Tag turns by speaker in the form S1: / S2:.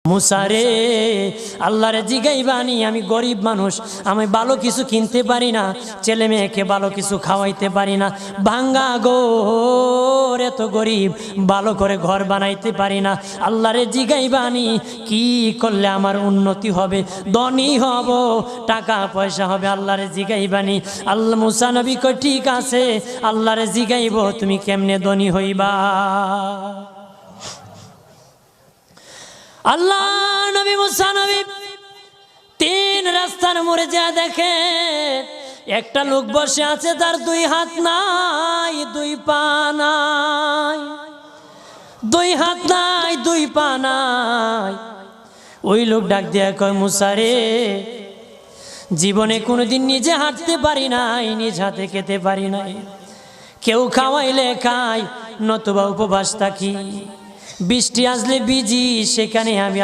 S1: মুসারে আল্লাহরে জিগাইবানি, আমি গরিব মানুষ, আমি ভালো কিছু কিনতে পারি না, ছেলে মেয়েকে ভালো কিছু খাওয়াইতে পারি না, ভাঙ্গা ঘর, এত গরিব, ভালো করে ঘর বানাইতে পারি না। আল্লাহরে জিগাইবানি কি করলে আমার উন্নতি হবে, ধনী হব, টাকা পয়সা হবে। আল্লাহরে জিগাইবানি। আল্লাহ মুসা নবী কই ঠিক আছে, আল্লাহরে জিগাইব তুমি কেমনে ধনী হইবা। আল্লাহ নবী মুসা নবী তিন রাস্তার মোড়ে যা দেখে একটা লোক বসে আছে, তার দুই হাত নাই, দুই পা নাই, দুই হাত নাই, দুই পা নাই। ওই লোক ডাক দিয়া কয়, মুসা রে, জীবনে কোনোদিন নিজে হাঁটতে পারি নাই, নিজ হাতে খেতে পারি নাই, কেউ খাওয়াইলে খাই, নতুবা উপবাস থাকি, বৃষ্টি আসলে ভিজি, সেখানে আমি